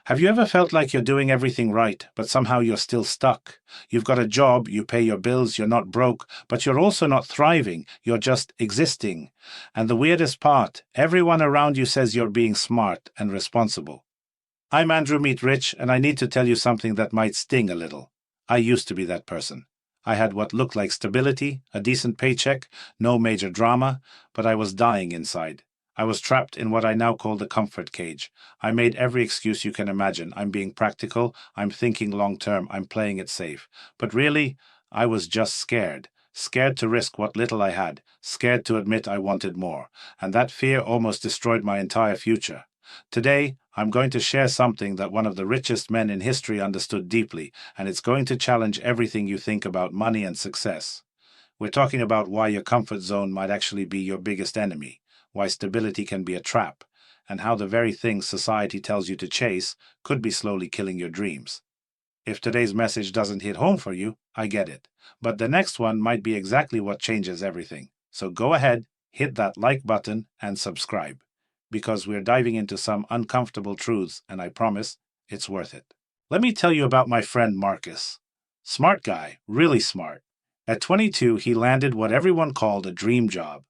Have you ever felt like you're doing everything right, but somehow you're still stuck? You've got a job, you pay your bills, you're not broke, but you're also not thriving, you're just existing. And the weirdest part, everyone around you says you're being smart and responsible. I'm Andrew Meet Rich, and I need to tell you something that might sting a little. I used to be that person. I had what looked like stability, a decent paycheck, no major drama, but I was dying inside. I was trapped in what I now call the comfort cage. I made every excuse you can imagine. I'm being practical, I'm thinking long term, I'm playing it safe. But really, I was just scared. Scared to risk what little I had, scared to admit I wanted more, and that fear almost destroyed my entire future. Today, I'm going to share something that one of the richest men in history understood deeply, and it's going to challenge everything you think about money and success. We're talking about why your comfort zone might actually be your biggest enemy, why stability can be a trap, and how the very things society tells you to chase could be slowly killing your dreams. If today's message doesn't hit home for you, I get it. But the next one might be exactly what changes everything. So go ahead, hit that like button, and subscribe. Because we're diving into some uncomfortable truths, and I promise it's worth it. Let me tell you about my friend Marcus. Smart guy, really smart. At 22, he landed what everyone called a dream job.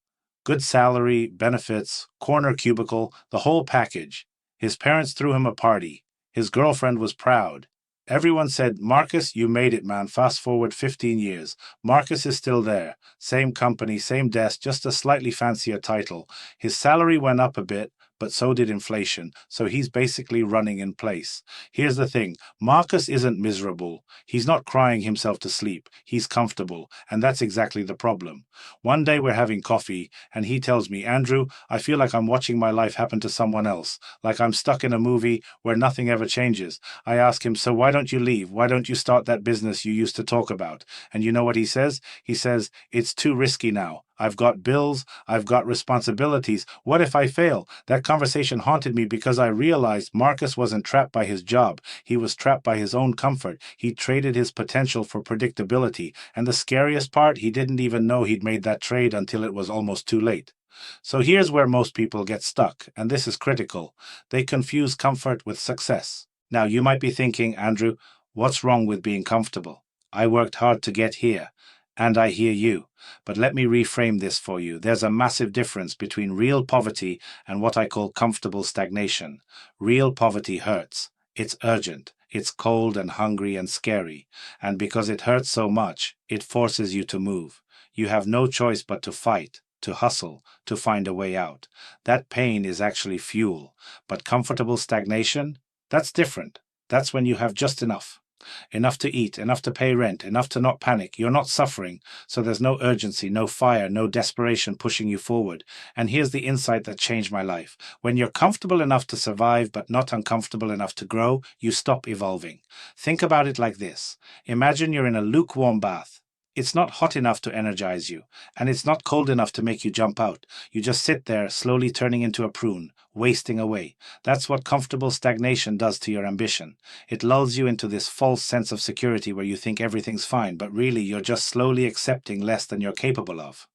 Good salary, benefits, corner cubicle, the whole package. His parents threw him a party. His girlfriend was proud. Everyone said, Marcus, you made it, man. Fast forward 15 years. Marcus is still there. Same company, same desk, just a slightly fancier title. His salary went up a bit, but so did inflation, so he's basically running in place. Here's the thing, Marcus isn't miserable. He's not crying himself to sleep. He's comfortable, and that's exactly the problem. One day we're having coffee, and he tells me, Andrew, I feel like I'm watching my life happen to someone else, like I'm stuck in a movie where nothing ever changes. I ask him, so why don't you leave? Why don't you start that business you used to talk about? And you know what he says? He says, it's too risky now. I've got bills, I've got responsibilities. What if I fail? That conversation haunted me because I realized Marcus wasn't trapped by his job. He was trapped by his own comfort. He traded his potential for predictability. And the scariest part, he didn't even know he'd made that trade until it was almost too late. So here's where most people get stuck, and this is critical. They confuse comfort with success. Now, you might be thinking, Andrew, what's wrong with being comfortable? I worked hard to get here. And I hear you. But let me reframe this for you. There's a massive difference between real poverty and what I call comfortable stagnation. Real poverty hurts. It's urgent. It's cold and hungry and scary. And because it hurts so much, it forces you to move. You have no choice but to fight, to hustle, to find a way out. That pain is actually fuel. But comfortable stagnation? That's different. That's when you have just enough. Enough to eat, enough to pay rent, enough to not panic. You're not suffering, so there's no urgency, no fire, no desperation pushing you forward. And here's the insight that changed my life. When you're comfortable enough to survive but not uncomfortable enough to grow, you stop evolving. Think about it like this. Imagine you're in a lukewarm bath. It's not hot enough to energize you, and it's not cold enough to make you jump out. You just sit there, slowly turning into a prune, wasting away. That's what comfortable stagnation does to your ambition. It lulls you into this false sense of security where you think everything's fine, but really you're just slowly accepting less than you're capable of.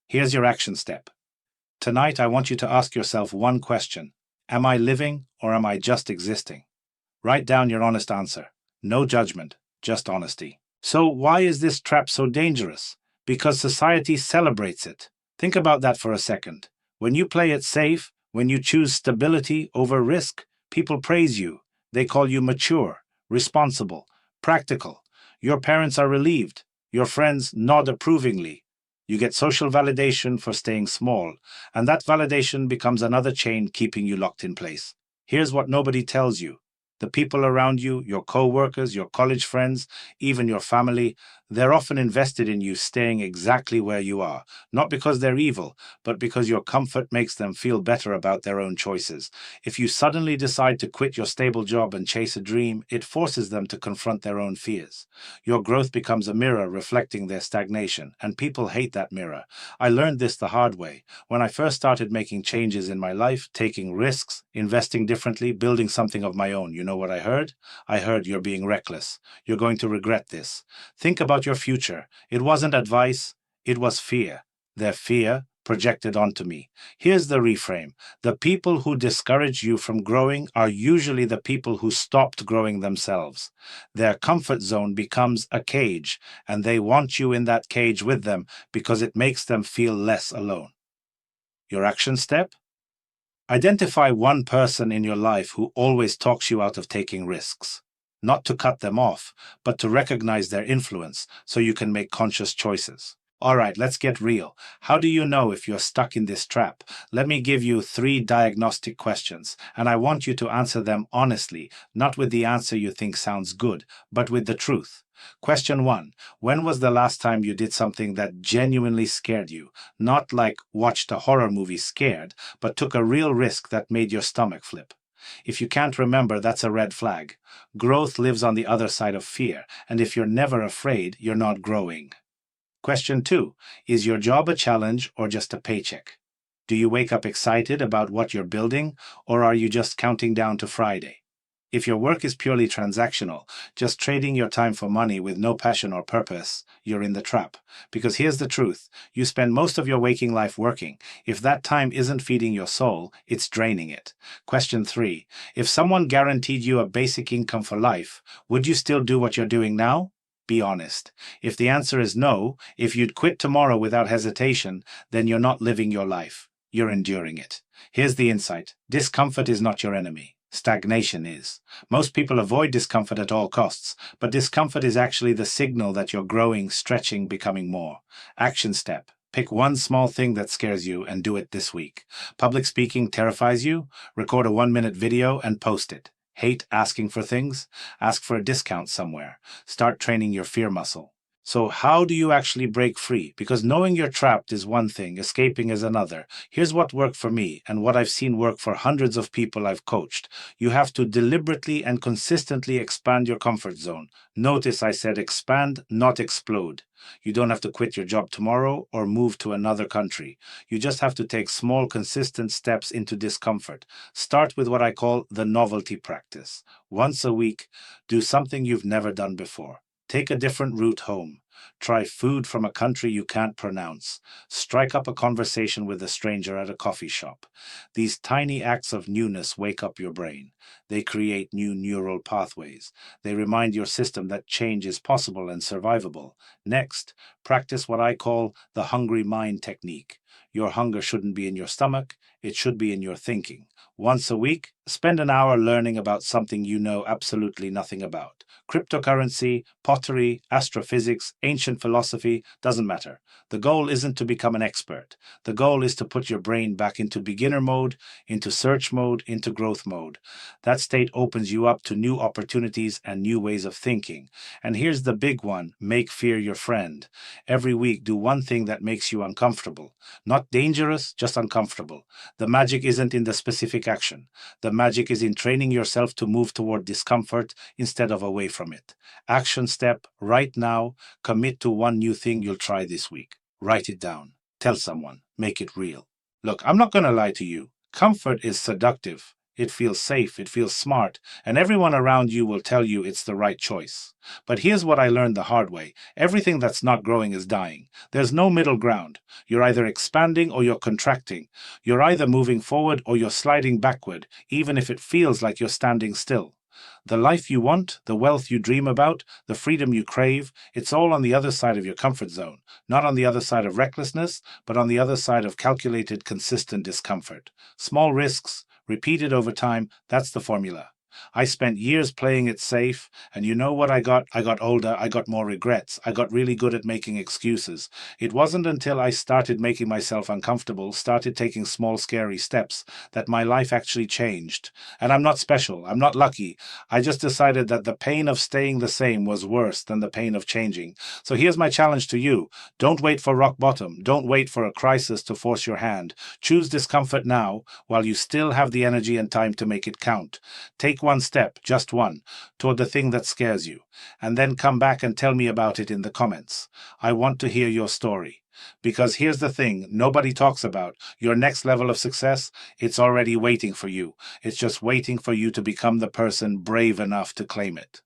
Here's your action step. Tonight, I want you to ask yourself one question. Am I living or am I just existing? Write down your honest answer. No judgment, just honesty. So why is this trap so dangerous? Because society celebrates it. Think about that for a second. When you play it safe, when you choose stability over risk, people praise you. They call you mature, responsible, practical. Your parents are relieved. Your friends nod approvingly. You get social validation for staying small, and that validation becomes another chain keeping you locked in place. Here's what nobody tells you. The people around you, your co-workers, your college friends, even your family, they're often invested in you staying exactly where you are, not because they're evil, but because your comfort makes them feel better about their own choices. If you suddenly decide to quit your stable job and chase a dream, it forces them to confront their own fears. Your growth becomes a mirror reflecting their stagnation, and people hate that mirror. I learned this the hard way. When I first started making changes in my life, taking risks, investing differently, building something of my own, you know what I heard? I heard you're being reckless. You're going to regret this. Think about your future. It wasn't advice, it was fear. Their fear projected onto me. Here's the reframe. The people who discourage you from growing are usually the people who stopped growing themselves. Their comfort zone becomes a cage, and they want you in that cage with them because it makes them feel less alone. Your action step? Identify one person in your life who always talks you out of taking risks. Not to cut them off, but to recognize their influence so you can make conscious choices. All right, let's get real. How do you know if you're stuck in this trap? Let me give you 3 diagnostic questions, and I want you to answer them honestly, not with the answer you think sounds good, but with the truth. Question 1. When was the last time you did something that genuinely scared you? Not like watched a horror movie scared, but took a real risk that made your stomach flip. If you can't remember, that's a red flag. Growth lives on the other side of fear, and if you're never afraid, you're not growing. Question 2. Is your job a challenge or just a paycheck? Do you wake up excited about what you're building, or are you just counting down to Friday? If your work is purely transactional, just trading your time for money with no passion or purpose, you're in the trap. Because here's the truth. You spend most of your waking life working. If that time isn't feeding your soul, it's draining it. Question 3. If someone guaranteed you a basic income for life, would you still do what you're doing now? Be honest. If the answer is no, if you'd quit tomorrow without hesitation, then you're not living your life. You're enduring it. Here's the insight. Discomfort is not your enemy. Stagnation is. Most people avoid discomfort at all costs, but discomfort is actually the signal that you're growing, stretching, becoming more. Action step. Pick one small thing that scares you and do it this week. Public speaking terrifies you? Record a 1-minute video and post it. Hate asking for things? Ask for a discount somewhere. Start training your fear muscle. So how do you actually break free? Because knowing you're trapped is one thing, escaping is another. Here's what worked for me and what I've seen work for hundreds of people I've coached. You have to deliberately and consistently expand your comfort zone. Notice I said expand, not explode. You don't have to quit your job tomorrow or move to another country. You just have to take small, consistent steps into discomfort. Start with what I call the novelty practice. Once a week, do something you've never done before. Take a different route home. Try food from a country you can't pronounce. Strike up a conversation with a stranger at a coffee shop. These tiny acts of newness wake up your brain. They create new neural pathways. They remind your system that change is possible and survivable. Next, practice what I call the hungry mind technique. Your hunger shouldn't be in your stomach, it should be in your thinking. Once a week, spend an hour learning about something you know absolutely nothing about. Cryptocurrency, pottery, astrophysics, ancient philosophy, doesn't matter. The goal isn't to become an expert. The goal is to put your brain back into beginner mode, into search mode, into growth mode. That state opens you up to new opportunities and new ways of thinking. And here's the big one, make fear your friend. Every week, do one thing that makes you uncomfortable. Not dangerous, just uncomfortable. The magic isn't in the specific action. The magic is in training yourself to move toward discomfort instead of away from it. Action step, right now, commit to one new thing you'll try this week. Write it down. Tell someone. Make it real. Look, I'm not going to lie to you. Comfort is seductive. It feels safe, it feels smart, and everyone around you will tell you it's the right choice. But here's what I learned the hard way. Everything that's not growing is dying. There's no middle ground. You're either expanding or you're contracting. You're either moving forward or you're sliding backward, even if it feels like you're standing still. The life you want, the wealth you dream about, the freedom you crave, it's all on the other side of your comfort zone. Not on the other side of recklessness, but on the other side of calculated, consistent discomfort. Small risks, repeated over time, that's the formula. I spent years playing it safe, and you know what I got? I got older, I got more regrets, I got really good at making excuses. It wasn't until I started making myself uncomfortable, started taking small scary steps, that my life actually changed. And I'm not special, I'm not lucky. I just decided that the pain of staying the same was worse than the pain of changing. So here's my challenge to you. Don't wait for rock bottom. Don't wait for a crisis to force your hand. Choose discomfort now, while you still have the energy and time to make it count. Take one step, just one, toward the thing that scares you, and then come back and tell me about it in the comments. I want to hear your story. Because here's the thing nobody talks about. Your next level of success, it's already waiting for you. It's just waiting for you to become the person brave enough to claim it.